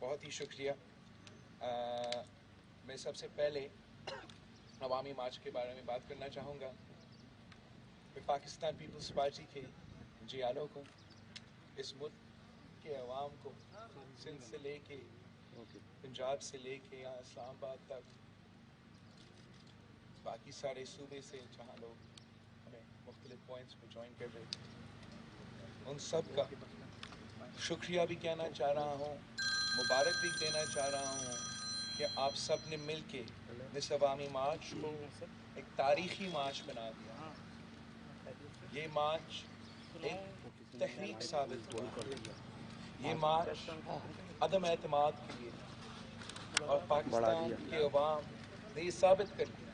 بہت ہی شکریہ. میں سب سے پہلے عوامی مارچ کے بارے میں بات کرنا چاہوں گا. میں پاکستان پیپلز پارٹی کے جیالوں کو، اس ملک کے عوام کو، سندھ سے لے کے پنجاب سے لے کے یہاں اسلام آباد تک، باقی سارے صوبے سے جہاں لوگ ہمیں مختلف پوائنٹس پہ جوائن کر رہے تھے، ان سب کا شکریہ بھی کہنا چاہ رہا ہوں، مبارک بھی دینا چاہ رہا ہوں کہ آپ سب نے مل کے اس عوامی مارچ کو ایک تاریخی مارچ بنا دیا. یہ مارچ ایک تحریک ثابت ہوا. یہ مارچ عدم اعتماد کے لیے تھا اور پاکستان کے عوام نے یہ ثابت کر دیا.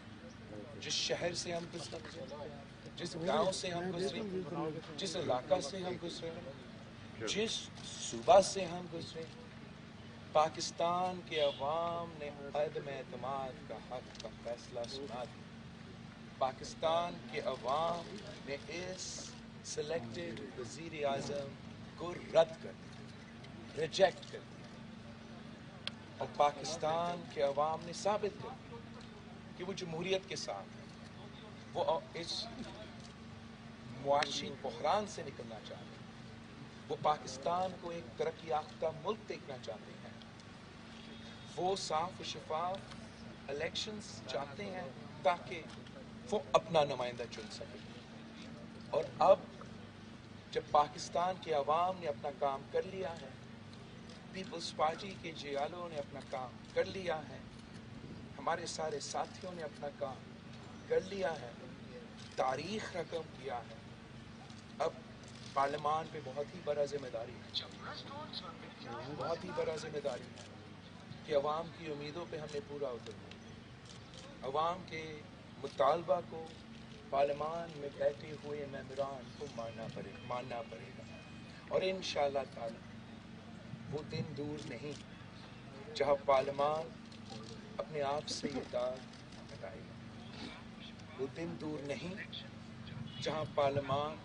جس شہر سے ہم گزرے، جس گاؤں سے ہم گزرے، جس علاقہ سے ہم گزرے، جس صوبہ سے ہم گزرے، پاکستان کے عوام نے عدم اعتماد کا حق کا فیصلہ سنا دیا. پاکستان کے عوام نے اس سلیکٹڈ وزیر اعظم کو رد کر دیا، ریجیکٹ کر دیا. اور پاکستان کے عوام نے ثابت کر دیا کہ وہ جمہوریت کے ساتھ ہے. وہ اس معاشی بحران سے نکلنا چاہتے ہیں. وہ پاکستان کو ایک ترقی یافتہ ملک دیکھنا چاہتے ہیں. وہ صاف و شفاف الیکشنز چاہتے ہیں تاکہ وہ اپنا نمائندہ چن سکے. اور اب جب پاکستان کے عوام نے اپنا کام کر لیا ہے، پیپلز پارٹی کے جیالوں نے اپنا کام کر لیا ہے، ہمارے سارے ساتھیوں نے اپنا کام کر لیا ہے، تاریخ رقم کیا ہے، اب پارلیمان پہ بہت ہی بڑا ذمہ داری ہے، بہت ہی بڑا ذمہ داری ہے کہ عوام کی امیدوں پہ ہم نے پورا اترنا ہے. عوام کے مطالبہ کو پارلیمان میں بیٹھے ہوئے ممبران کو ماننا پڑے گا. اور انشاءاللہ تعالی وہ دن دور نہیں جہاں پارلیمان اپنے آپ سے یہ داغ ہٹائے گا. وہ دن دور نہیں جہاں پارلیمان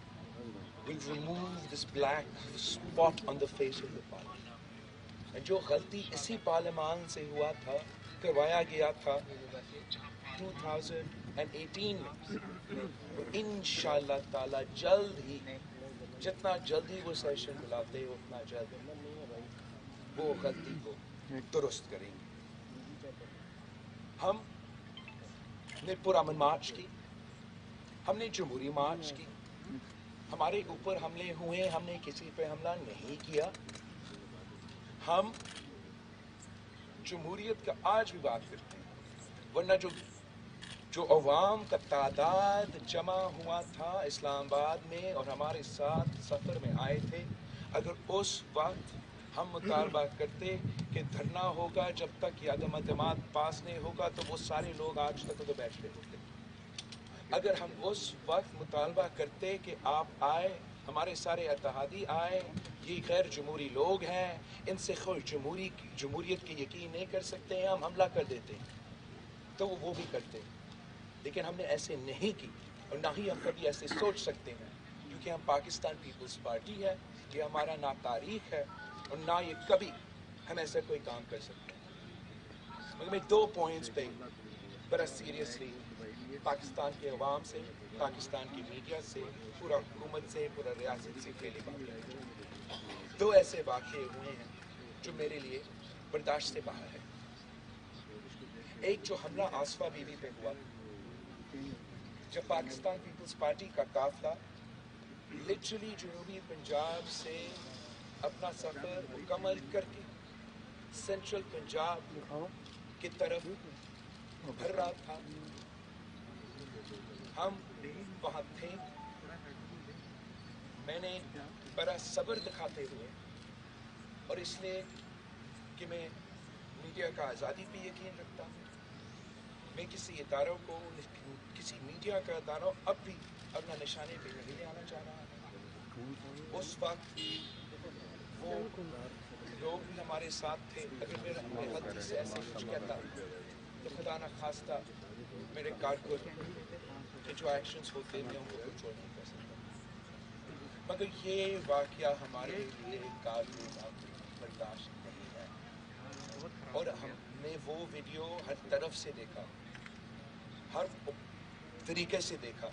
will remove this black spot on the face of the parliament. جو غلطی اسی پارلیمان سے ہوا تھا، کروایا گیا تھا 2018 میں، وہ انشاءاللہ تعالی جلد ہی، جتنا جلدی وہ سیشن بلاتے اتنا جلد وہ غلطی کو درست کریں گے. ہم نے پرامن مارچ کی، ہم نے جمہوری مارچ کی، ہمارے اوپر حملے ہوئے، ہم نے کسی پہ حملہ نہیں کیا. ہم جمہوریت کا آج بھی بات کرتے ہیں، ورنہ جو عوام کا تعداد جمع ہوا تھا اسلام آباد میں اور ہمارے ساتھ سفر میں آئے تھے، اگر اس وقت ہم مطالبہ کرتے کہ دھرنا ہوگا جب تک یہ عدم اعتماد پاس نہیں ہوگا، تو وہ سارے لوگ آج تک ادھر بیٹھتے ہوتے. اگر ہم اس وقت مطالبہ کرتے کہ آپ آئے، ہمارے سارے اتحادی آئے، یہ غیر جمہوری لوگ ہیں، ان سے خود جمہوریت کی یقین نہیں کر سکتے ہیں، ہم حملہ کر دیتے، تو وہ بھی کرتے. لیکن ہم نے ایسے نہیں کی، اور نہ ہی ہم کبھی ایسے سوچ سکتے ہیں، کیونکہ ہم پاکستان پیپلز پارٹی ہے. یہ ہمارا نہ تاریخ ہے اور نہ یہ کبھی ہم ایسا کوئی کام کر سکتے ہیں. مگر میں 2 پوائنٹس پہ بڑا سیریسلی پاکستان کے عوام سے، پاکستان کی میڈیا سے، پورا حکومت سے، پورا ریاست سے پہلے بات کرتا ہوں. 2 ایسے واقعے ہوئے ہیں جو میرے لیے برداشت سے باہر ہے. ایک جو حملہ آصفہ بی بی پہ ہوا، جب پاکستان پیپلز پارٹی کا قافلہ لٹرلی جنوبی پنجاب سے اپنا سفر مکمل کر کے سینٹرل پنجاب کی طرف بڑھ رہا تھا، ہم وہاں تھے. میں نے بڑا صبر دکھاتے ہوئے، اور اس لیے کہ میں میڈیا کا آزادی پہ یقین رکھتا ہوں، میں کسی اداروں کو، کسی میڈیا کا ادارہ اب بھی اپنا نشانے پہ نہیں لے آنا چاہ رہا. اس وقت وہ لوگ بھی ہمارے ساتھ تھے. اگر میں غلطی سے ایسے کچھ کہتا تو خدا نہ خواستہ میرے کارکن کے جو ایکشنز ہوتے میں ان کو کنٹرول نہیں کر سکتا. مگر یہ واقعہ ہمارے لیے قابل برداشت نہیں ہے. وہ ویڈیو ہر طرف سے دیکھا, ہر طریقے سے دیکھا,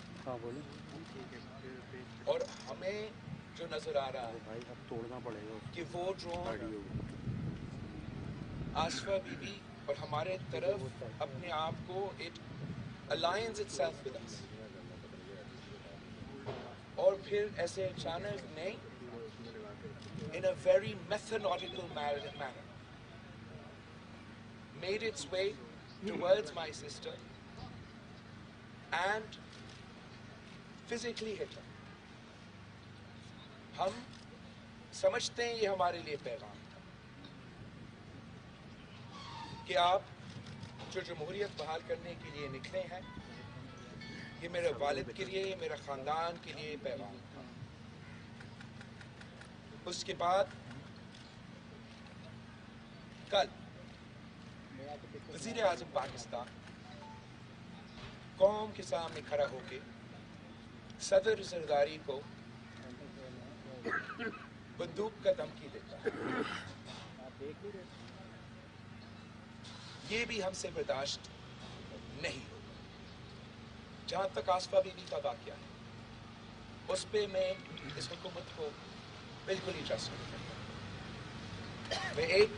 اور ہمیں جو نظر آ رہا ہے کہ وہ ڈرون آصفہ بی بی اور ہمارے طرف اپنے آپ کو it aligns itself with us, اور پھر ایسے اچانک نہیں, in a very methodical manner made its way towards my sister and physically hit her. ہم سمجھتے ہیں یہ ہمارے لیے پیغام تھا کہ آپ جو جمہوریت بحال کرنے کے لیے نکلے ہیں, یہ میرے والد کے لیے, یہ میرے خاندان کے لیے پیغام تھا. اس کے بعد کل وزیر اعظم پاکستان قوم کے سامنے کھڑا ہو کے صدر زرداری کو بندوق کا دھمکی دیتا ہے. یہ بھی ہم سے برداشت نہیں ہوگا. جہاں تک آصفہ بی بی کا واقعہ ہے, اس پہ میں اس حکومت کو بالکل ہی ٹرسٹ نہیں کرتا. میں ایک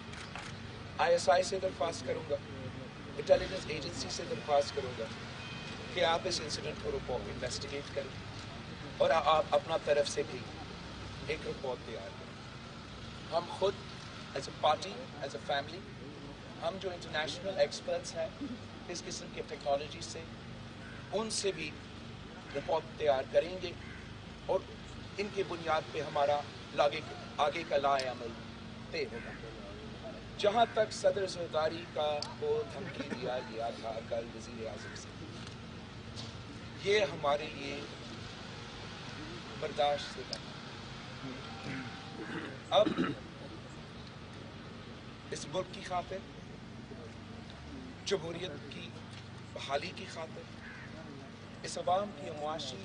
ISI سے درخواست کروں گا, انٹیلیجنس ایجنسی سے درخواست کروں گا کہ آپ اس انسیڈنٹ کو انویسٹیگیٹ کریں, اور آپ اپنا طرف سے بھی ایک رپورٹ تیار کریں. ہم خود as a party, as a family, ہم جو انٹرنیشنل ایکسپرٹس ہیں اس قسم کے ٹیکنالوجی سے, ان سے بھی رپورٹ تیار کریں گے, اور ان کی بنیاد پہ ہمارا آگے کا لائحہ عمل طے ہوگا. جہاں تک صدر زرداری کا کو دھمکی دیا گیا تھا کل وزیر اعظم سے, یہ ہمارے لیے برداشت سے بنا. اب اس ملک کی خاطر, جمہوریت کی بحالی کی خاطر, اس عوام کی معاشی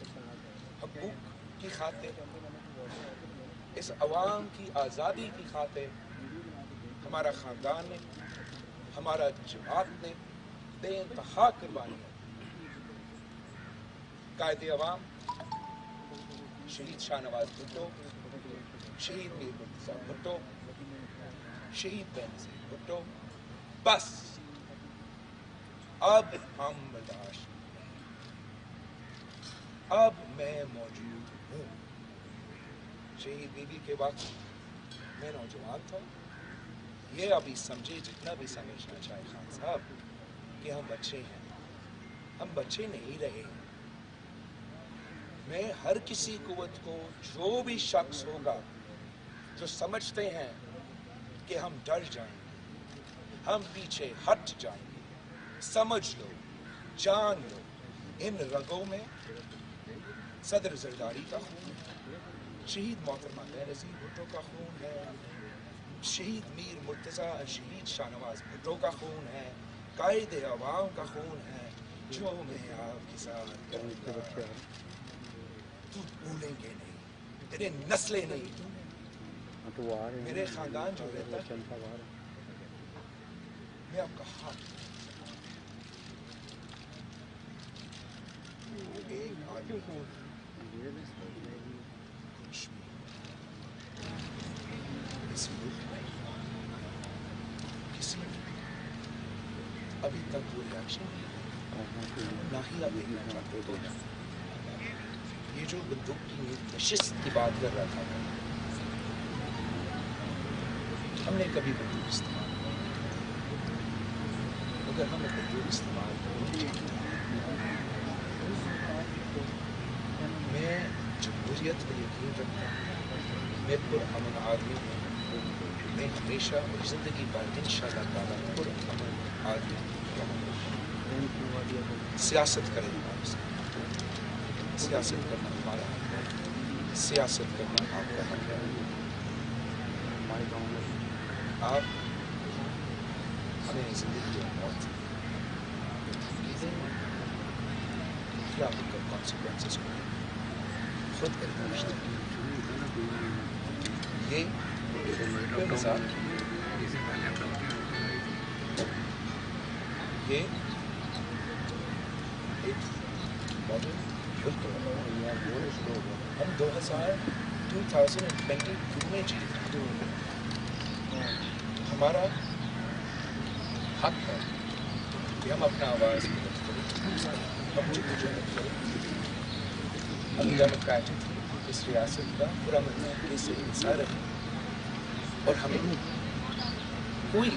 حقوق کی خاطر, اس عوام کی آزادی کی خاطر ہمارا خاندان نے, ہمارا جماعت نے بے انتہا قربانی. قائد عوام شہید شاہ نواز بھٹو, شہید میر مرتضیٰ بھٹو, شہید بینظیر بھٹو, بس اب ہم برداشت نہیں. اب میں موجود ہوں. شہید بی بی کے وقت میں نوجوان تھا. یہ ابھی سمجھے جتنا بھی سمجھنا چاہے خان صاحب کہ ہم بچے ہیں, ہم بچے نہیں رہے. میں ہر کسی قوت کو, جو بھی شخص ہوگا جو سمجھتے ہیں کہ ہم ڈر جائیں گے, ہم پیچھے ہٹ جائیں گے, سمجھ لو, جان لو, ان رگوں میں صدر زرداری کا خون ہے, شہید محترمہ بینظیر بھٹو کا خون ہے, شہید میر مرتضیٰ, شہید شاہ نواز بھٹو کا خون ہے, قائد عوام کا خون ہے, جو میں آپ کے ساتھ کروں گا تو بھولیں گے نہیں, تیرے نسلیں نہیں, میرے خاندان جو رہتا ہے, میں آپ کا ہاتھ ایک آدمی کچھ بھی اس ملک میں کسی نے ابھی تک وہ ریاکشن نہیں, نہ ہی اب دیکھنا چاہتے. تو یہ جو بندوق کی نشست کی بات کر رہا تھا, ہم نے کبھی بندوق استعمال نہیں, اگر ہم بندوق استعمال کریں, میں جمہوریت پہ یقین رکھتا ہوں, میں پرامن آدمی ہوں, میں ہمیشہ اور زندگی بھر انشاءاللہ تعالیٰ پرامن آدمی رہوں. سیاست کریں ہمارے ساتھ, سیاست کرنا ہمارا حق ہے, سیاست کرنا آپ کا حق ہے. آپ ہمیں زندگی اور موت کیا آپ کا کانسیکوینسز کو خود برداشت ہے. یہ کوئی مذاق یہ ایک ماڈل ملک ہے. ہم 2022 میں جی ہمارا حق ہے کہ ہم اپنا آواز بلند کریں, ہم جدوجہد کریں. ہم ڈیموکریٹک اس ریاست کا پورا ملک سے حصہ رہے اور ہمیں کوئی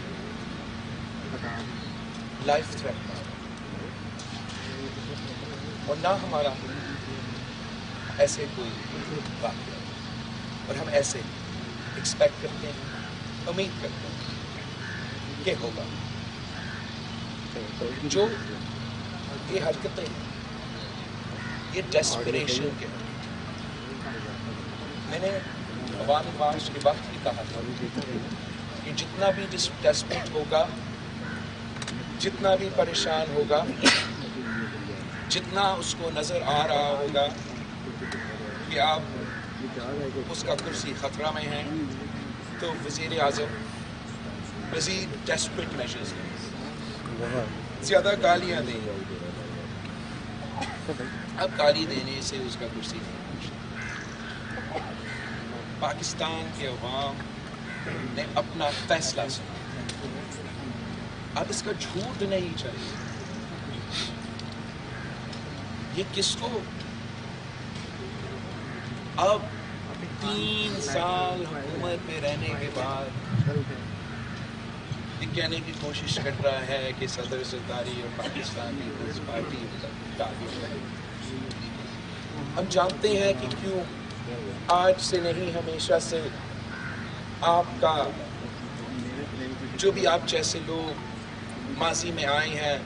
لائف تھریٹ نہ ہو اور نہ ہمارا ایسے کوئی واقعہ. اور ہم ایسے ایکسپیکٹ کرتے ہیں, امید کرتے ہیں کہ ہوگا. جو یہ حرکتیں یہ ڈیسپریشن کے ہیں. میں نے عوامی مارچ کے وقت بھی کہا تھا کہ جتنا بھی ڈیسپریٹ ہوگا, جتنا بھی پریشان ہوگا, جتنا اس کو نظر آ رہا ہوگا کہ آپ اس کا کرسی خطرہ میں ہے, تو وزیر اعظم مزید ڈیسپریٹ میجرز لیں, زیادہ گالیاں دیں. اب گالی دینے سے اس کا کرسی نہیں پہنچتا. پاکستان کے عوام نے اپنا فیصلہ سنا. اب اس کا جھوٹ نہیں چاہیے. یہ کس کو اب 3 سال حکومت میں رہنے کے بعد یہ کہنے کی کوشش کر رہا ہے کہ صدر زرداری اور پاکستان پیپلز پارٹی ٹارگٹ ہے. ہم جانتے ہیں کہ کیوں آج سے نہیں ہمیشہ سے آپ کا جو بھی آپ جیسے لوگ ماضی میں آئے ہیں,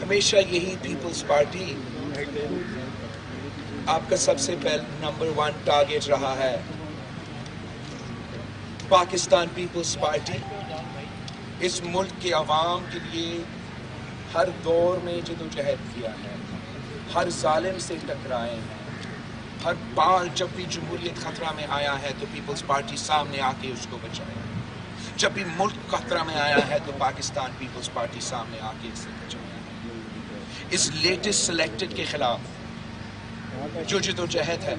ہمیشہ یہی پیپلز پارٹی آپ کا سب سے پہلے نمبر 1 ٹارگٹ رہا ہے. پاکستان پیپلز پارٹی اس ملک کے عوام کے لیے ہر دور میں جدوجہد کیا ہے, ہر ظالم سے ٹکرائے ہیں. ہر بار جب بھی جمہوریت خطرہ میں آیا ہے تو پیپلز پارٹی سامنے آ کے اس کو بچایا. جب بھی ملک خطرہ میں آیا ہے تو پاکستان پیپلز پارٹی سامنے آ کے اس سے بچایا. اس لیٹسٹ سلیکٹڈ کے خلاف جو جدوجہد ہے,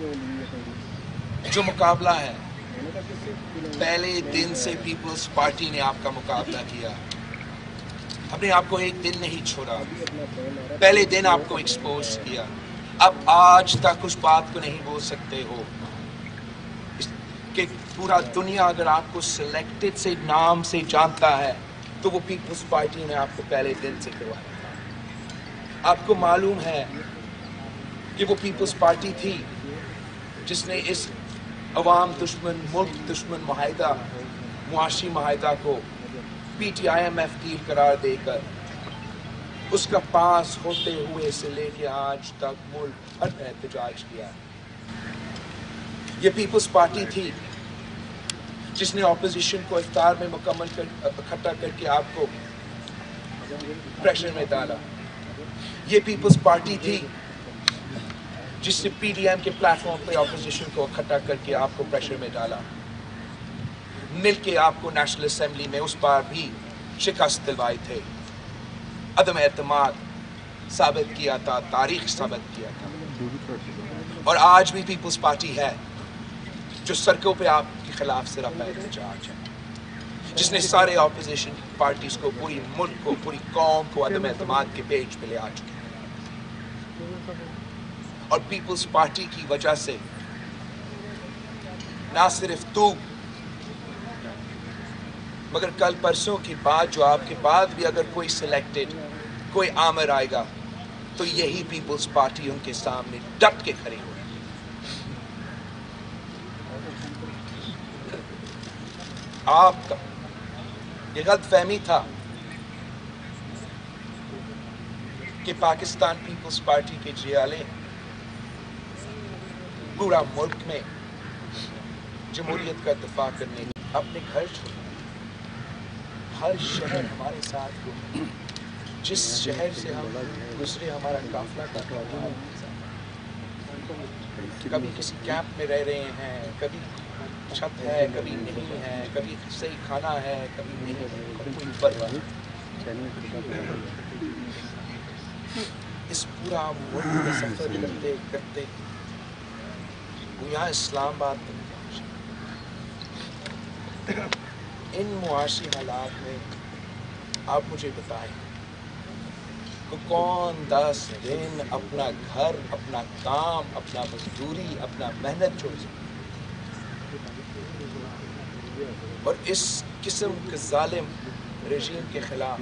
جو مقابلہ ہے, پہلے دن سے پیپلز پارٹی نے آپ کا مقابلہ کیا. ہم نے آپ کو ایک دن نہیں چھوڑا, پہلے دن آپ کو ایکسپوز کیا. اب آج تک اس بات کو نہیں بول سکتے ہو کہ پورا دنیا اگر آپ کو سلیکٹڈ سے نام سے جانتا ہے تو وہ پیپلز پارٹی نے آپ کو پہلے دن سے کروایا تھا. آپ کو معلوم ہے کہ وہ پیپلز پارٹی تھی جس نے اس عوام دشمن, ملک دشمن معاہدہ, معاشی معاہدہ کو PTIMF ڈیل قرار دے کر اس کا پاس ہوتے ہوئے سے لے کے آج تک ملک ہر میں احتجاج کیا. یہ پیپلز پارٹی تھی جس نے اپوزیشن کو افطار میں مکمل اکٹھا کر کے آپ کو پریشر میں ڈالا. یہ پیپلز پارٹی تھی جس نے PDM کے پلیٹ فارم پہ اپوزیشن کو اکٹھا کر کے آپ کو پریشر میں ڈالا. مل کے آپ کو نیشنل اسمبلی میں اس بار بھی شکست دلوائے تھے. عدم اعتماد ثابت کیا تھا, تاریخ ثابت کیا تھا. اور آج بھی پیپلز پارٹی ہے جو سڑکوں پہ آپ کے خلاف سراپا احتجاج ہے, جس نے سارے اپوزیشن پارٹیز کو, پوری ملک کو, پوری قوم کو عدم اعتماد کے پیج پہ لے آ چکے ہیں. اور پیپلز پارٹی کی وجہ سے نہ صرف تو مگر کل پرسوں کے بعد جو آپ کے بعد بھی اگر کوئی سلیکٹڈ, کوئی آمر آئے گا تو یہی پیپلز پارٹی ان کے سامنے ڈٹ کے کھڑی ہوگی. آپ کا یہ غلط فہمی تھا کہ پاکستان پیپلز پارٹی کے جیالے پورا ملک میں جمہوریت کا دفاع کرنے, اپنے گھر چھوڑ ہر شہر ہمارے ساتھ ہو. جس شہر سے ہم گزرے ہمارا قافلہ تھا, کبھی کسی کیمپ میں رہ رہے ہیں, کبھی چھت ہے, کبھی نہیں ہے, کبھی صحیح کھانا ہے, کبھی نہیں ہے, کوئی پرواہ. اس پورا ملک کا سفر کرتے کرتے وہ یہاں اسلام آباد تک پہنچے. ان معاشی حالات میں آپ مجھے بتائیں کہ کون 10 دن اپنا گھر، اپنا کام، اپنا مزدوری، اپنا محنت چھوڑ سکتا؟ اور اس قسم کے ظالم رژیم کے خلاف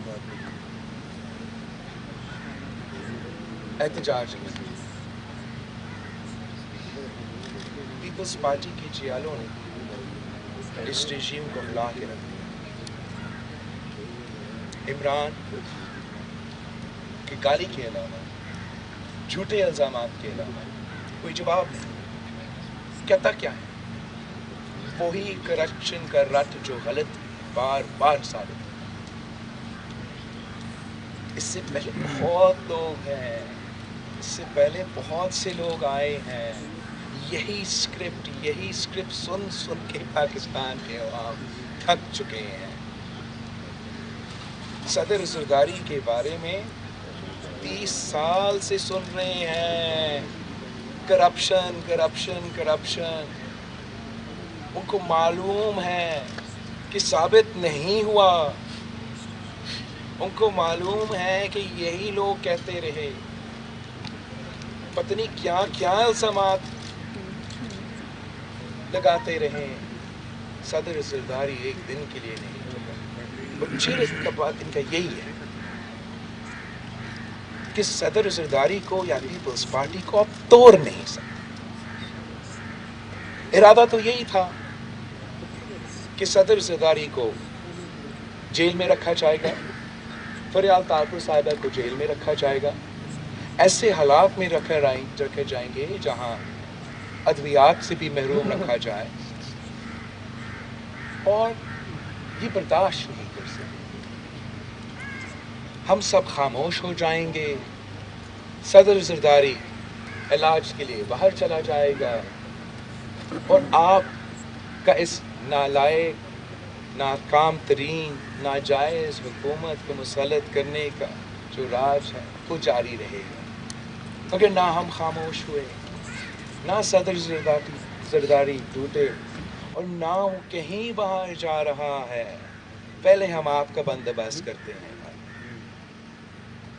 احتجاج کریں. پیپلز پارٹی کی جیالوں نے اس رژیم کو ہلا کے رکھ دیا. عمران کی گالی کے علاوہ، جھوٹے الزامات کے علاوہ کوئی جواب نہیں. کہتا کیا ہے؟ وہی کرپشن کا رٹ جو غلط بار بار ثابت. اس سے پہلے بہت لوگ ہیں، اس سے پہلے بہت سے لوگ آئے ہیں. یہی اسکرپٹ سن سن کے پاکستان کے عوام تھک چکے ہیں. صدر زرداری کے بارے میں 30 سال سے سن رہے ہیں کرپشن کرپشن کرپشن. ان کو معلوم ہے کہ ثابت نہیں ہوا. ان کو معلوم ہے کہ یہی لوگ کہتے رہے. پتہ نہیں کیا کیا الزامات لگاتے رہے. صدر زرداری ایک دن کے لیے نہیں، چیز کا بات ان کا یہی ہے کہ صدر زرداری کو یا پیپلز پارٹی کو اب توڑ نہیں سکتے. ارادہ تو یہی تھا کہ صدر زرداری کو جیل میں رکھا جائے گا، فریال طاہر صاحبہ کو جیل میں رکھا جائے گا، ایسے حالات میں رکھے جائیں گے جہاں ادویات سے بھی محروم رکھا جائے، اور یہ برداشت نہیں کر سکتے. ہم سب خاموش ہو جائیں گے. صدر زرداری علاج کے لیے باہر چلا جائے گا، اور آپ کا اس نالائق، ناکام ترین، ناجائز حکومت کو مسلط کرنے کا جو راج ہے وہ جاری رہے گا. مگر نہ ہم خاموش ہوئے، نہ صدر زرداری ٹوٹے، اور نہ وہ کہیں باہر جا رہا ہے. پہلے ہم آپ کا بندوبست کرتے ہیں.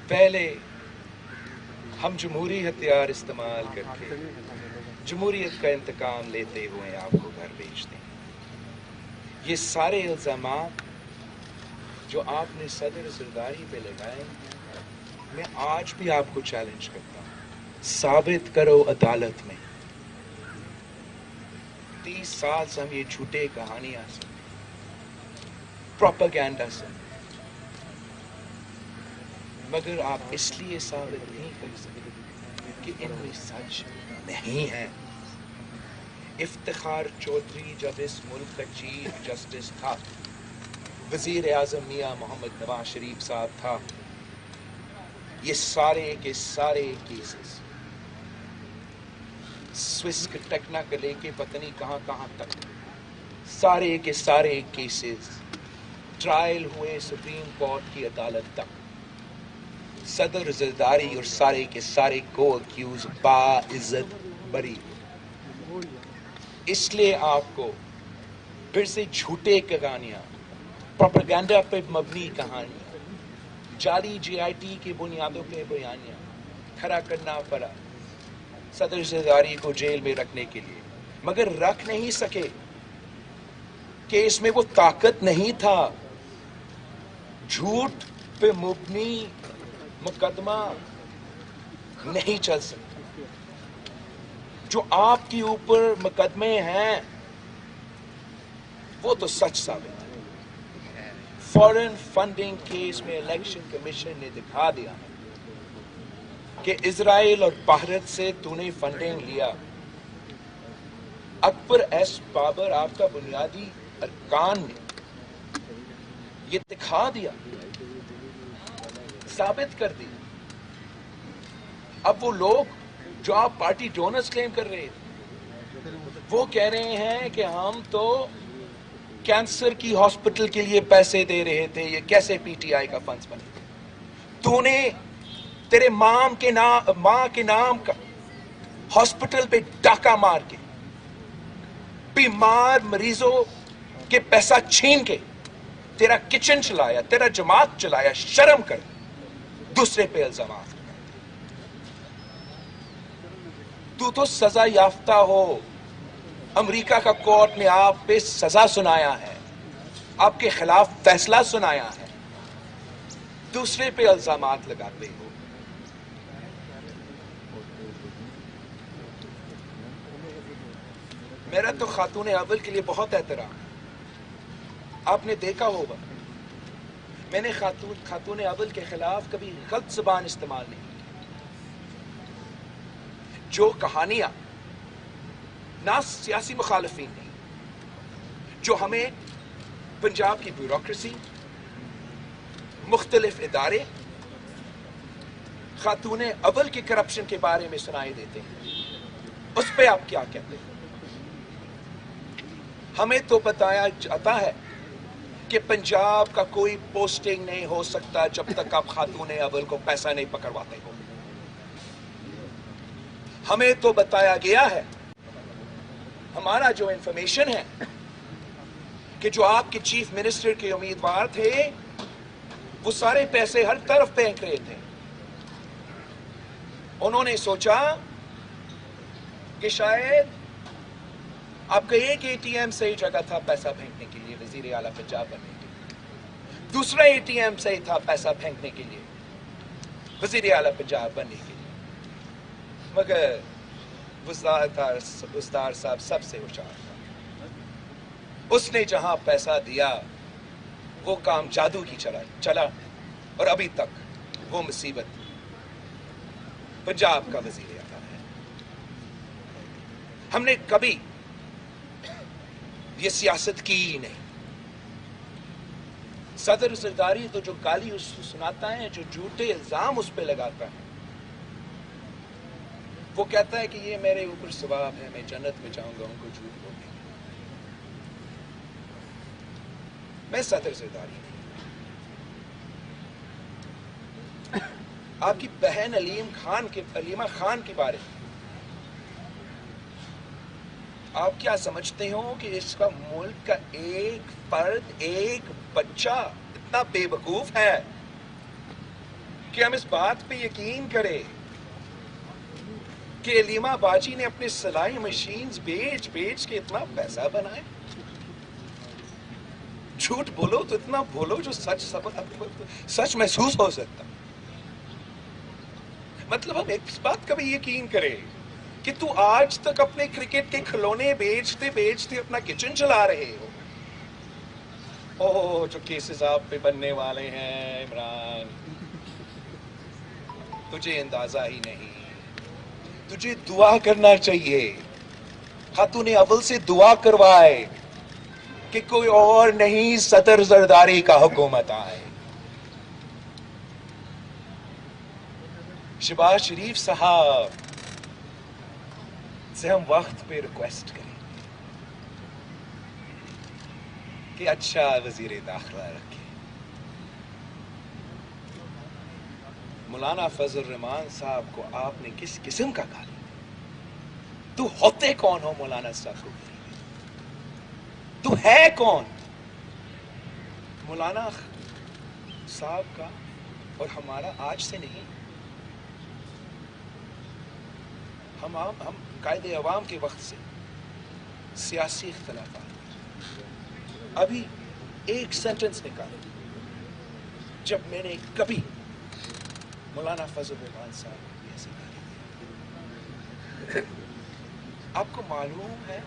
پہلے ہم جمہوری ہتھیار استعمال کر کے جمہوریت کا انتقام لیتے ہوئے آپ کو گھر بھیجتے ہیں. یہ سارے الزامات جو آپ نے صدر زرداری پہ لگائے، میں آج بھی آپ کو چیلنج کرتا ہوں، ثابت کرو عدالت میں. 30 سال سے ہم یہ جھوٹے کہانیاں سن، پروپیگنڈا سن، مگر آپ اس لیے ثابت نہیں کر سکتے کہ ان میں سچ نہیں ہے. افتخار چودھری جب اس ملک کا چیف جسٹس تھا، وزیر اعظم میاں محمد نواز شریف صاحب تھا، یہ سارے کے سارے کیسز سوئس کے ٹیکنا کے لے کے پتہ نہیں کہاں کہاں تک، سارے کے سارے کیسز ٹرائل ہوئے سپریم کورٹ کی عدالت تک. صدر زرداری اور سارے کے سارے کو اکیوز باعزت بری. اس لیے آپ کو پھر سے جھوٹے کہانیاں، پروپیگنڈا پہ مبنی کہانیاں، جعلی GIT کی بنیادوں پہ بیانیاں کھڑا کرنا پڑا صدر زرداری کو جیل میں رکھنے کے لیے. مگر رکھ نہیں سکے کہ اس میں وہ طاقت نہیں تھا. جھوٹ پہ مبنی مقدمہ نہیں چل سکتا. جو آپ کے اوپر مقدمے ہیں وہ تو سچ ثابت ہے. فورن فنڈنگ کیس میں الیکشن کمیشن نے دکھا دیا کہ اسرائیل اور بھارت سے تو نے فنڈنگ لیا. اکبر ایس بابر آپ کا بنیادی ارکان نے یہ دکھا دیا، ثابت کر دیا. اب وہ لوگ جو آپ پارٹی ڈونرز کلیم کر رہے تھے، وہ کہہ رہے ہیں کہ ہم تو کینسر کی ہاسپٹل کے لیے پیسے دے رہے تھے. یہ کیسے پی ٹی آئی کا فنڈز بنے؟ تو نے تیرے ماں کے نام کا ہاسپٹل پہ ڈاکہ مار کے بیمار مریضوں کے پیسہ چھین کے تیرا کچن چلایا, تیرا جماعت چلایا. شرم کر. دوسرے پہ الزامات. تو تو سزا یافتہ ہو. امریکہ کا کورٹ نے آپ پہ سزا سنایا ہے, آپ کے خلاف فیصلہ سنایا ہے. دوسرے پہ الزامات لگاتے ہو. میرا تو خاتون اول کے لیے بہت احترام ہے. آپ نے دیکھا ہوگا میں نے خاتون اول کے خلاف کبھی غلط زبان استعمال نہیں کی. جو کہانیاں نہ سیاسی مخالفین نے, جو ہمیں پنجاب کی بیوروکریسی, مختلف ادارے, خاتون اول کے کرپشن کے بارے میں سنائی دیتے ہیں, اس پہ آپ کیا کہتے ہیں؟ ہمیں تو بتایا جاتا ہے کہ پنجاب کا کوئی پوسٹنگ نہیں ہو سکتا جب تک آپ خاتون اول کو پیسہ نہیں پکڑواتے ہو. ہمیں تو بتایا گیا ہے, ہمارا جو انفارمیشن ہے, کہ جو آپ کے چیف منسٹر کے امیدوار تھے وہ سارے پیسے ہر طرف پھینک رہے تھے. انہوں نے سوچا کہ شاید آپ کا ایک اے ٹی ایم صحیح جگہ تھا پیسہ پھینکنے کے لیے, وزیر اعلیٰ پنجاب بننے کے لیے. دوسرا اے ٹی ایم صحیح تھا پیسہ پھینکنے کے لیے, وزیر اعلیٰ پنجاب بننے کے لیے. مگر وزدار صاحب سب سے ہوشیار تھا. اس نے جہاں پیسہ دیا وہ کام جادو کی چلا, اور ابھی تک وہ مصیبت پنجاب کا وزیر اعلیٰ ہے. ہم نے کبھی یہ سیاست کی ہی نہیں. صدر زرداری تو جو گالی اس کو سناتا ہے, جو جھوٹے الزام اس پہ لگاتا ہے, وہ کہتا ہے کہ یہ میرے اوپر ثواب ہے, میں جنت میں جاؤں گا ان کو جھوٹ بولنے. میں صدر زرداری نہیں. آپ کی بہن علیمہ خان کے بارے میں آپ کیا سمجھتے ہو کہ اس کا ملک کا ایک فرد, ایک بچہ اتنا بے وقوف ہے کہ ہم اس بات پہ یقین کریں کہ علیمہ باجی نے اپنے سلائی مشینز بیچ کے اتنا پیسہ بنائے؟ جھوٹ بولو تو اتنا بولو جو سچ محسوس ہو سکتا. مطلب ہم اس بات کا بھی یقین کریں کہ تو آج تک اپنے کرکٹ کے کھلونے بیچتے اپنا کچن چلا رہے ہو. اوہ جو کیسز آپ پہ بننے والے ہیں عمران, تجھے اندازہ ہی نہیں. تجھے دعا کرنا چاہیے, خاتون اول سے دعا کروائے کہ کوئی اور نہیں صدر زرداری کا حکومت آئے. شہباز شریف صاحب سے ہم وقت پہ ریکویسٹ کریں کہ اچھا وزیر داخلہ رکھے. مولانا فضل الرحمان صاحب کو آپ نے کس قسم کا گالی دی؟ تو ہوتے کون ہو مولانا صاحب کو؟ تو ہے کون؟ مولانا صاحب کا اور ہمارا آج سے نہیں, ہم قائد عوام کے وقت سے سیاسی اختلافات. ابھی ایک سینٹنس نکالا جب میں نے کبھی مولانا فضل الرحمان صاحب کو ایسی گالی دی. آپ کو معلوم ہے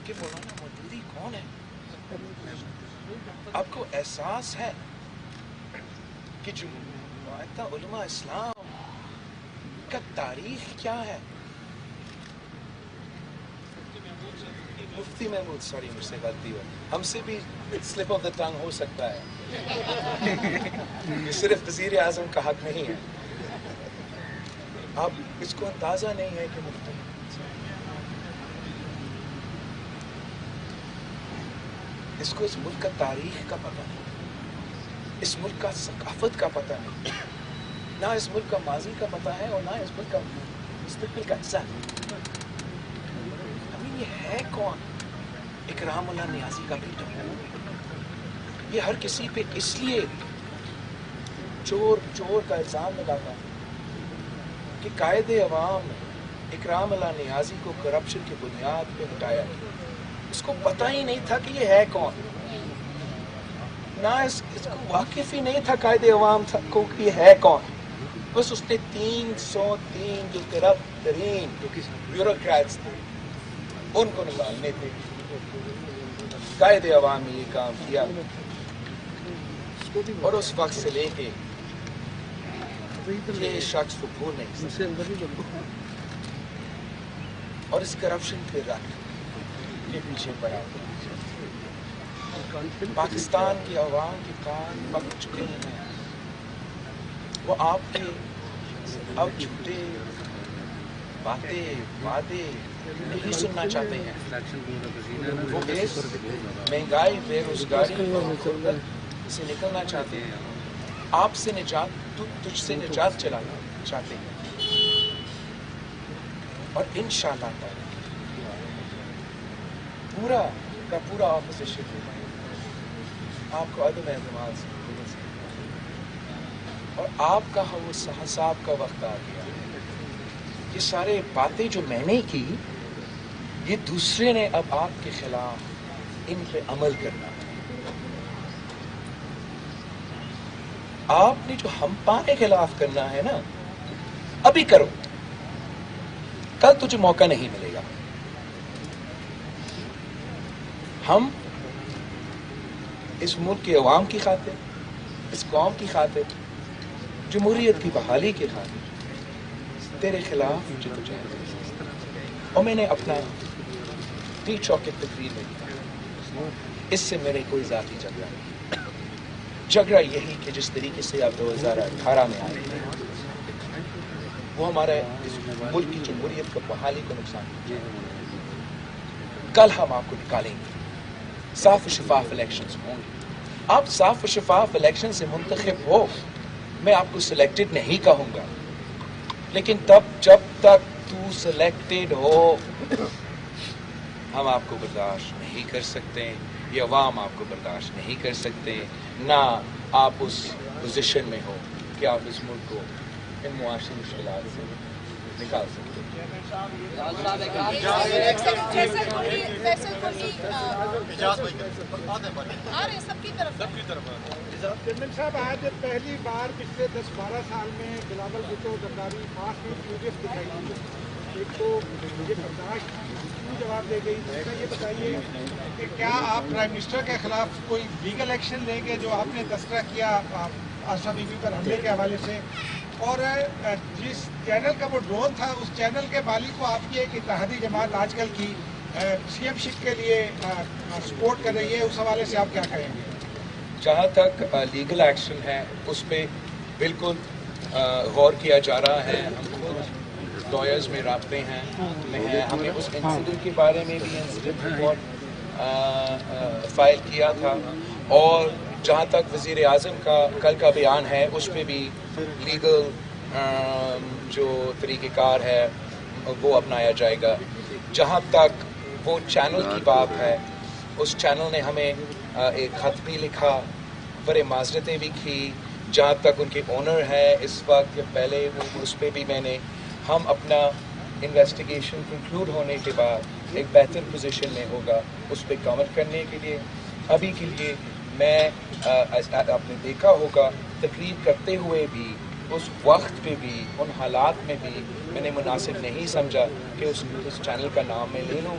کہ مولانا مودودی کون ہے؟ آپ کو احساس ہے کہ جماعت علماء اسلام کا تاریخ کیا ہے؟ مفتی محمود, سوری مجھ سے غلطی ہو, ہم سے بھی سلپ آف دا ٹنگ ہو سکتا ہے. یہ صرف وزیر اعظم کا حق نہیں ہے. آپ اس کو اندازہ نہیں ہے کہ مفتی اس کو اس ملک کا تاریخ کا پتہ نہیں، اس ملک کا ثقافت کا پتہ نہیں، نہ اس ملک کا ماضی کا پتہ ہے اور نہ اس ملک کا مستقبل کا حصہ ہے۔ یہ ہے کون؟ اکرام اللہ نیازی کا بیٹا۔ یہ ہر کسی پہ اس لیے چور کا الزام لگاتا کہ قائد عوام نے اکرام اللہ نیازی کو کرپشن کی بنیاد پہ ہٹایا، اس کو پتہ ہی نہیں تھا کہ یہ ہے کون، نہ اس کو واقف ہی نہیں تھا قائد عوام کو کہ یہ ہے کون۔ بس اس نے 303 جو کرپٹ ترین بیوروکریٹس تھے ان کو نکالنے تھے، قائد عوام نے یہ کام کیا، اور اس وقت سے لے کے یہ شخص کو بھول نہیں سکتا، اور اس کرپشن پہ رکھ کے پیچھے پڑا۔ پاکستان کی عوام کے کان پک چکے ہیں، وہ آپ کے اب جھوٹے باتیں وعدے نہیں سننا چاہتے ہیں، وہ اس مہنگائی بے روزگاری سے نکلنا چاہتے ہیں، آپ سے نجات، تجھ سے نجات چلانا چاہتے ہیں، اور انشاءاللہ تعالی پورا کا پورا اپوزیشن آپ کو عدم اعتماد سے اور آپ کا حساب کا وقت آ گیا۔ یہ سارے باتیں جو میں نے کی، یہ دوسرے نے اب آپ کے خلاف ان پہ عمل کرنا ہے۔ آپ نے جو ہم پانے خلاف کرنا ہے نا، ابھی کرو، کل تجھے موقع نہیں ملے گا۔ ہم اس ملک کے عوام کی خاطر، اس قوم کی خاطر، جمہوریت کی بحالی کی خاطر تیرے خلاف جدوجہد، اور میں نے اپنا ٹی چوکٹ تقریر میں کیا، اس سے میرے کوئی ذاتی جھگڑا نہیں، جھگڑا یہی کہ جس طریقے سے آپ 2018 میں آئے ہیں وہ ہمارے اس ملک کی جمہوریت کا بحالی کو نقصان ہے۔ کل ہم آپ کو نکالیں گے، صاف و شفاف الیکشنز ہوں گے، آپ صاف و شفاف الیکشن سے منتخب ہو، میں آپ کو سلیکٹڈ نہیں کہوں گا، لیکن جب تک تو سلیکٹڈ ہو ہم آپ کو برداشت نہیں کر سکتے، یہ عوام آپ کو برداشت نہیں کر سکتے، نہ آپ اس پوزیشن میں ہو کہ آپ اس ملک کو ان معاشی مشکلات سے نکال سکتے ہیں۔ چیئرمین صاحب، آج پہلی بار پچھلے 10-12 سال میں Bilawal Bhutto Zardari fast and furious دکھائی دی۔ ایک تو یہ برداشت کیوں جواب دے گئی، دوسرا یہ بتائیے کہ کیا آپ پرائم منسٹر کے خلاف کوئی لیگل ایکشن لیں گے جو آپ نے تذکرہ کیا آشا بی بی پر حملے کے حوالے سے، اور جس چینل کا وہ ڈرون تھا اس چینل کے مالک کو آپ کی ایک اتحادی جماعت آج کل کی سی ایم شپ کے لیے سپورٹ کر رہی ہے، اس حوالے سے آپ کیا کہیں گے؟ جہاں تک لیگل ایکشن ہے اس پہ بالکل غور کیا جا رہا ہے، ہم خود لائرز میں رابطے ہیں، ہمیں اس انسیڈنٹ کے بارے میں بھی انسیڈنٹ رپورٹ فائل کیا تھا، اور جہاں تک وزیر اعظم کا کل کا بیان ہے اس پہ بھی لیگل جو طریقہ کار ہے وہ اپنایا جائے گا۔ جہاں تک وہ چینل کی بات ہے، اس چینل نے ہمیں ایک خط بھی لکھا، بڑے معذرتیں بھی کی، جہاں تک ان کے اونر ہے اس وقت یا پہلے اس پہ بھی ہم اپنا انویسٹیگیشن کنکلوڈ ہونے کے بعد ایک بہتر پوزیشن میں ہوگا اس پہ کور کرنے کے لیے۔ ابھی کے لیے میں آپ نے دیکھا ہوگا تقریر کرتے ہوئے بھی اس وقت پہ بھی ان حالات میں بھی میں نے مناسب نہیں سمجھا کہ اس چینل کا نام میں لے لوں،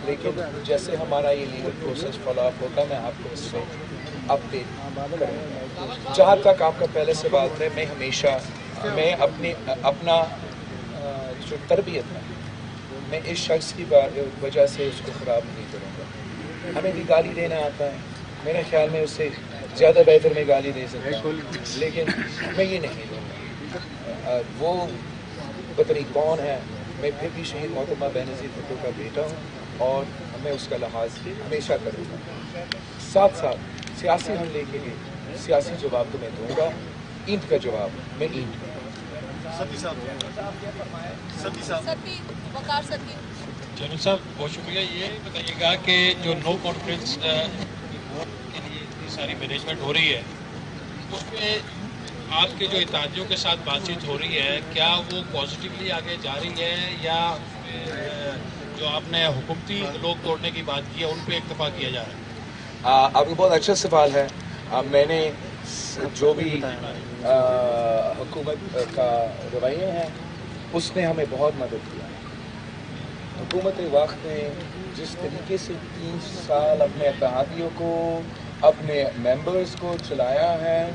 لیکن جیسے ہمارا یہ لیگل پروسیس فالو اپ ہوگا میں آپ کو اس سے اپڈیٹ کروں گا۔ جہاں تک آپ کا پہلے سوال تھا، میں ہمیشہ اپنا جو تربیت ہے میں اس شخص کی وجہ سے اس کو خراب نہیں کروں گا۔ ہمیں بھی گالی دینا آتا ہے، میرے خیال میں اس سے زیادہ بہتر میں گالی دے سکتا ہوں، لیکن میں یہ نہیں دوں گا۔ وہ پتہ نہیں کون ہے، میں پھر بھی شہید محترمہ بینظیر بھٹو کا بیٹا ہوں، اور میں اس کا لحاظ ہمیشہ کروں گا. ساتھ ساتھ سیاسی حملے کے لیے سیاسی جواب تو میں دوں گا, اینٹ کا جواب میں اینٹ دوں گا. وقار ستی. جنرل صاحب بہت شکریہ. یہ بتائیے گا کہ جو نو کانفیڈنس کے لیے اتنی ساری مینجمنٹ ہو رہی ہے, اس میں آپ کے جو اتحادیوں کے ساتھ بات چیت ہو رہی ہے, کیا وہ پازیٹیولی آگے جا رہی ہے, یا جو آپ نے حکومتی لوگ توڑنے کی بات کی ہے ان پہ اکتفا کیا جا رہا ہے؟ آپ کا بہت اچھا سوال ہے. میں نے جو بھی حکومت کا رویے ہیں اس نے ہمیں بہت مدد کیا. حکومت وقت نے جس طریقے سے 3 سال اپنے اتحادیوں کو, اپنے ممبرز کو چلایا ہے,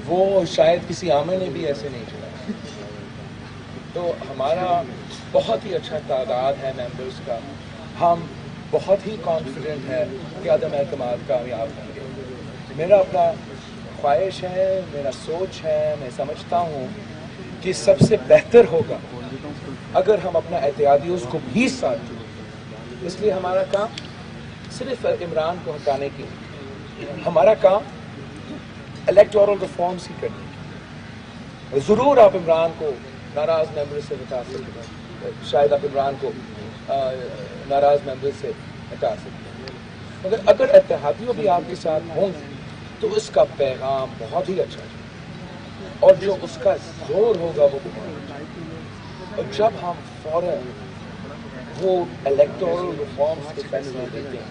وہ شاید کسی عامل نے بھی ایسے نہیں چلایا. تو ہمارا بہت ہی اچھا تعداد ہے ممبرز کا. ہم بہت ہی کانفیڈنٹ ہے کہ عدم اعتماد کامیاب ہوں گے. میرا اپنا خواہش ہے, میرا سوچ ہے, میں سمجھتا ہوں کہ سب سے بہتر ہوگا اگر ہم اپنا اتحادیوں کو بھی ساتھ دیں. اس لیے ہمارا کام صرف عمران کو ہٹانے کی, ہمارا کام الیکٹورل ریفارمز ہی کرنے کی. ضرور آپ عمران کو ناراض ممبر سے ہٹا سکتے ہیں, شاید آپ عمران کو ناراض ممبر سے ہٹا سکتے ہیں, مگر اگر اتحادیوں بھی آپ کے ساتھ ہوں تو اس کا پیغام بہت ہی اچھا ہے, اور جو اس کا زور ہوگا وہ بہت اچھا. اور جب ہم فوراً وہ الیکٹورل ریفارمز کے فیصلے لیتے ہیں,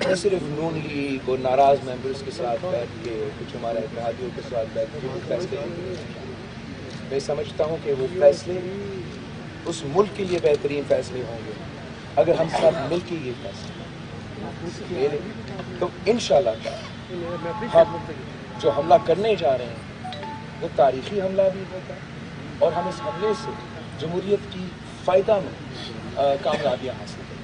نہ صرف نون لیگ اور ناراض ممبرس کے ساتھ بیٹھ کے, کچھ ہمارے اتحادیوں کے ساتھ بیٹھ کے وہ فیصلے لیتے ہیں, میں سمجھتا ہوں کہ وہ فیصلے اس ملک کے لیے بہترین فیصلے ہوں گے اگر ہم سب مل کے یہ فیصلے لے لیں. تو انشاءاللہ ہم جو حملہ کرنے جا رہے ہیں وہ تاریخی حملہ بھی ہوگا, اور ہم اس حملے سے جمہوریت کی فائدہ میں کامیابیاں حاصل کریں.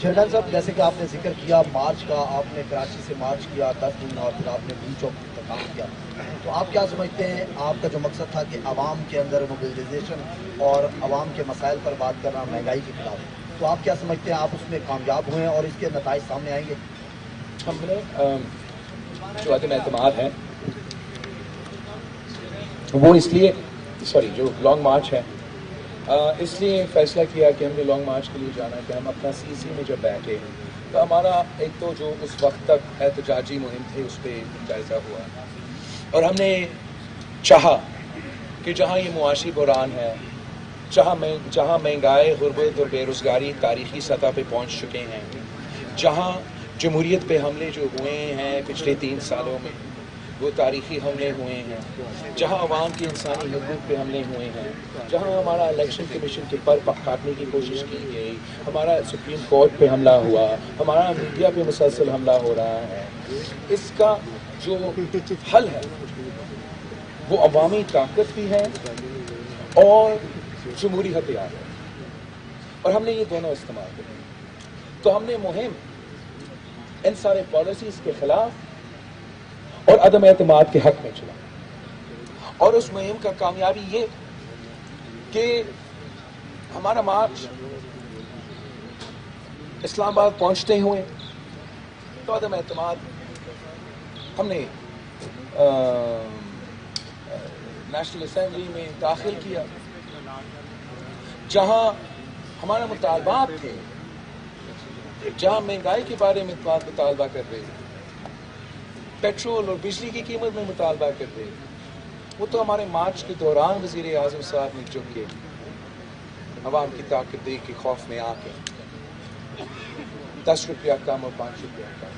جنرل صاحب, جیسے کہ آپ نے ذکر کیا مارچ کا, آپ نے کراچی سے مارچ کیا 10 دن, اور پھر آپ نے بی چوک تک کام کیا, تو آپ کیا سمجھتے ہیں آپ کا جو مقصد تھا کہ عوام کے اندر موبلائزیشن اور عوام کے مسائل پر بات کرنا مہنگائی کے خلاف, تو آپ کیا سمجھتے ہیں آپ اس میں کامیاب ہوئے ہیں اور اس کے نتائج سامنے آئیں گے؟ ہم نے جو عدم اعتماد ہے وہ اس لیے جو لانگ مارچ ہے اس لیے فیصلہ کیا کہ ہم نے لانگ مارچ کے لیے جانا ہے کہ ہم اپنا سی میں جب بیٹھے تو ہمارا ایک تو جو اس وقت تک احتجاجی مہم تھے اس پہ جائزہ ہوا, اور ہم نے چاہا کہ جہاں یہ معاشی بحران ہے, جہاں مہنگائی, غربت اور بے روزگاری تاریخی سطح پہ پہنچ چکے ہیں, جہاں جمہوریت پہ حملے جو ہوئے ہیں پچھلے 3 سالوں میں وہ تاریخی حملے ہوئے ہیں, جہاں عوام کی انسانی حقوق پہ حملے ہوئے ہیں, جہاں ہمارا الیکشن کمیشن کے پر کاٹنے کی کوشش کی گئی, ہمارا سپریم کورٹ پہ حملہ ہوا, ہمارا میڈیا پہ مسلسل حملہ ہو رہا ہے, اس کا جو حل ہے وہ عوامی طاقت بھی ہے اور جمہوری ہتھیار ہے, اور ہم نے یہ دونوں استعمال کیے. تو ہم نے مہم ان سارے پالیسیز کے خلاف اور عدم اعتماد کے حق میں چلا, اور اس مہم کا کامیابی یہ کہ ہمارا مارچ اسلام آباد پہنچتے ہوئے تو عدم اعتماد ہم نے نیشنل اسمبلی میں داخل کیا, جہاں ہمارے مطالبات تھے, جہاں مہنگائی کے بارے میں مطالبہ کر رہے تھے, پیٹرول اور بجلی کی قیمت میں مطالبہ کر رہے تھے, وہ تو ہمارے مارچ کے دوران وزیر اعظم صاحب نے چک کے عوام کی طاقت دے کے خوف میں آ کے 10 روپیہ کم اور 5 روپیہ کم.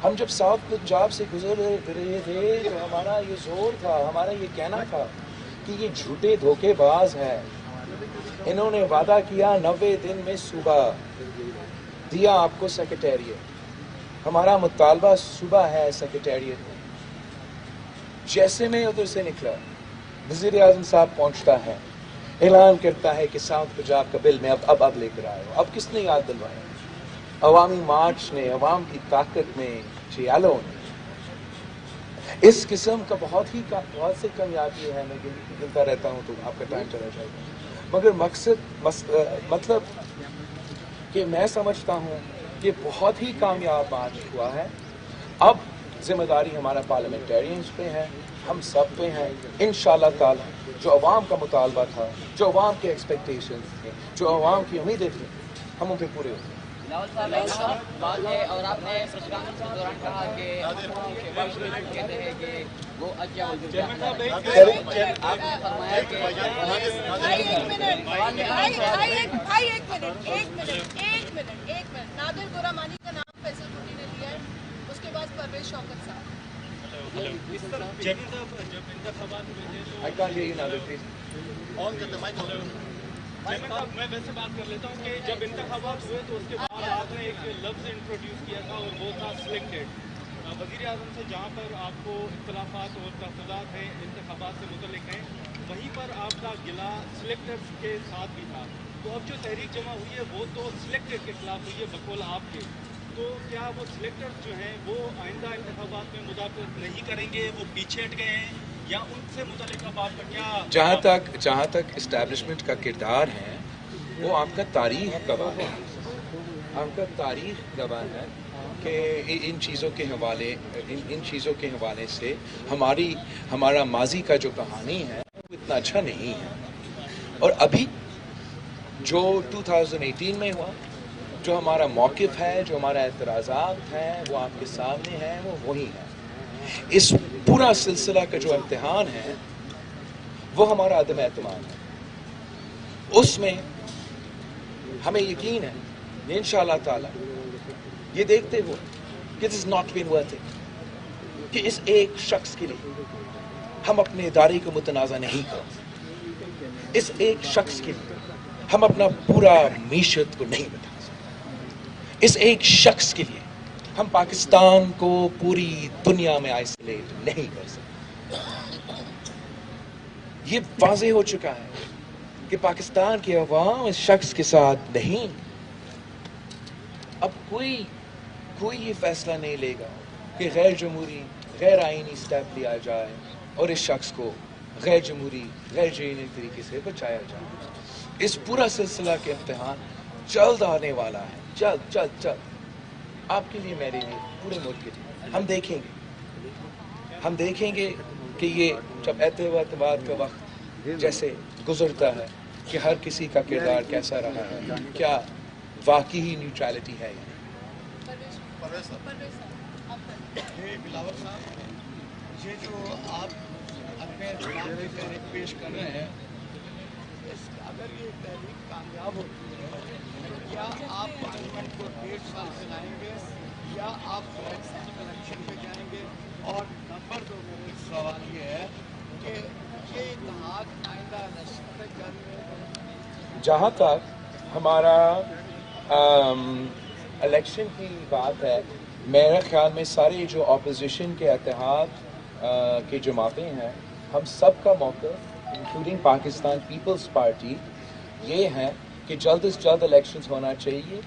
ہم جب ساؤتھ پنجاب سے گزر رہے تھے تو ہمارا یہ زور تھا, ہمارا یہ کہنا تھا کہ یہ جھوٹے دھوکے باز ہیں, انہوں نے وعدہ کیا 90 دن میں صوبہ دیا آپ کو سیکریٹریٹ, ہمارا مطالبہ صوبہ ہے سیکریٹریٹ میں. جیسے میں ادھر سے نکلا وزیر اعظم صاحب پہنچتا ہے, اعلان کرتا ہے کہ ساؤتھ پنجاب کا بل میں اب لے کر آئے ہو. اب کس نے یاد دلوایا؟ عوامی مارچ نے, عوام کی طاقت میں, جیالوں نے. اس قسم کا بہت سے کامیابی ہے. میں گنتا رہتا ہوں تو آپ کا ٹائم چلا جائے گا. مگر مطلب کہ میں سمجھتا ہوں کہ بہت ہی کامیاب مارچ ہوا ہے. اب ذمہ داری ہمارا پارلیمنٹیرینز پہ ہے, ہم سب پہ ہیں. انشاءاللہ تعالی جو عوام کا مطالبہ تھا, جو عوام کے ایکسپیکٹیشنز تھے, جو عوام کی امیدیں تھیں, ہم ان پہ پورے ہوتے ہیں. بلاول صاحب ایک بات ہے, اور آپ نے پریس کانفرنس کے دوران کہا کہ شہباز شریف کہتے ہیں کہ وہ اچھا آپ نے فرمایا کہ ایک منٹ نادر گورامانی کا نام فیصل بھٹی نے لیا ہے, اس کے بعد پرویز شوکت صاحب. I can't hear you, Nader, please. میں ویسے بات کر لیتا ہوں کہ جب انتخابات ہوئے تو اس کے بعد آپ نے ایک لفظ انٹروڈیوس کیا تھا اور وہ تھا سلیکٹڈ. وزیر اعظم سے جہاں پر آپ کو اختلافات اور تفصیلات ہیں انتخابات سے متعلق ہیں, وہیں پر آپ کا گلا سلیکٹڈ کے ساتھ بھی تھا. تو اب جو تحریک جمع ہوئی ہے وہ تو سلیکٹڈ کے خلاف ہوئی ہے بقول آپ کے, تو کیا وہ سلیکٹڈ جو ہیں وہ آئندہ انتخابات میں مداخلت نہیں کریں گے, وہ پیچھے ہٹ گئے ہیں, یا ان سے متعلق اب آپ کا کیا؟ جہاں تک اسٹیبلشمنٹ کا کردار ہے وہ آپ کا تاریخ گواہ ہے. آپ کا تاریخ گواہ ہے کہ ان چیزوں کے حوالے سے ہمارا ماضی کا جو کہانی ہے وہ اتنا اچھا نہیں ہے. اور ابھی جو 2018 میں ہوا, جو ہمارا موقف ہے, جو ہمارا اعتراضات ہیں, وہ آپ کے سامنے ہیں, وہ وہی ہے. اس پورا سلسلہ کا جو امتحان ہے وہ ہمارا عدم اعتماد ہے. اس میں ہمیں یقین ہے انشاءاللہ تعالی یہ دیکھتے ہوئے کہ this not been worth it, کہ اس ایک شخص کے لیے ہم اپنے ادارے کو متنازع نہیں کر سکتے. اس ایک شخص کے لیے ہم اپنا پورا معیشت کو نہیں بتا سکتے. اس ایک شخص کے لیے ہم پاکستان کو پوری دنیا میں آئسولیٹ نہیں کر سکتے. یہ واضح ہو چکا ہے کہ پاکستان کے عوام اس شخص کے ساتھ نہیں. اب کوئی یہ فیصلہ نہیں لے گا کہ غیر جمہوری غیر آئینی سٹیپ لیا جائے اور اس شخص کو غیر جمہوری غیر آئینی طریقے سے بچایا جائے. اس پورا سلسلہ کے امتحان جلد آنے والا ہے, جلد آپ کے لیے, میرے لیے, پورے ملک کے لیے. ہم دیکھیں گے کہ یہ جب اعتماد کا وقت جیسے گزرتا ہے کہ ہر کسی کا کردار کیسا رہا ہے, کیا واقعی ہی نیوٹرالٹی ہے. بلاول صاحب, یہ جو آپ اپنے زبان میں تحریک پیش کر رہے ہیں, اگر یہ تحریک کامیاب ہوتی ہے کیا آپ پارلیمنٹ کو 1.5 سال سے لائیں گے یا آپ الیکشن پہ جائیں گے؟ اور نمبر 2 میرا سوال یہ ہے کہ یہ اتحاد آئندہ الیکشن پہ جاری رہے گا؟ جہاں تک ہمارا الیکشن کی بات ہے, میرے خیال میں سارے جو اپوزیشن کے اتحاد کے جماعتیں ہیں, ہم سب کا موقف انکلوڈنگ پاکستان پیپلز پارٹی یہ ہے کہ جلد از جلد الیکشنز ہونا چاہیے,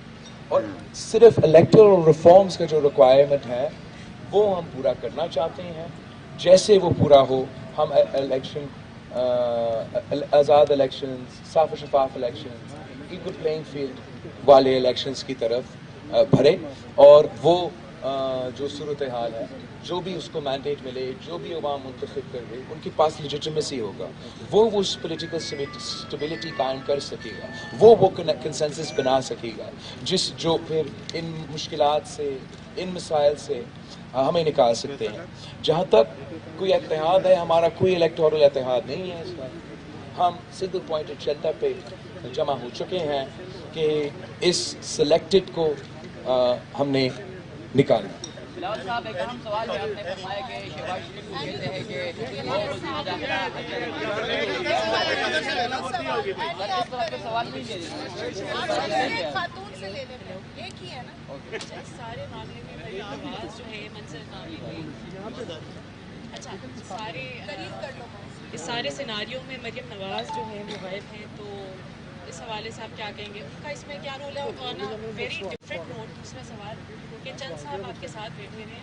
اور صرف الیکٹرل ریفارمز کا جو ریکوائرمنٹ ہے وہ ہم پورا کرنا چاہتے ہیں. جیسے وہ پورا ہو ہم الیکشن, آزاد الیکشنز, صاف و شفاف الیکشنز, ایکول پلینگ فیلڈ والے الیکشنز کی طرف بھرے, اور وہ جو صورتحال ہے, جو بھی اس کو مینڈیٹ ملے, جو بھی عوام منتخب کر دے, ان کے پاس لیجیٹمیسی ہوگا, وہ اس پولیٹیکل اسٹیبلٹی قائم کر سکے گا, وہ کنسنسس بنا سکے گا جو پھر ان مشکلات سے, ان مسائل سے ہمیں نکال سکتے ہیں. جہاں تک کوئی اتحاد ہے, ہمارا کوئی الیکٹورل اتحاد نہیں ہے. اس وقت ہم سنگل پوائنٹ ایجنڈا پہ جمع ہو چکے ہیں کہ اس سلیکٹڈ کو ہم نے نکالا. بلاول صاحب ایک اہم سوال ہے, آپ نے فرمایا کہ شہباز شریف کو کہتے ہیں کہ وہ وزیر داخلہ سوال نہیں دے خاتون سے لے لیں, ایک ہی ہے نا. سارے معاملے میں مریم نواز جو ہے منصر کامی ہوئی, اچھا سارے قریب کر لو. اس سارے سیناریوں میں مریم نواز جو ہے وہ غائب ہیں, تو اس حوالے سے آپ کیا کہیں گے, ان کا اس میں کیا رول ہے؟ اور ویری ڈفرینٹ نوٹ دوسرا سوال کہ چند صاحب آپ کے ساتھ بیٹھے ہیں,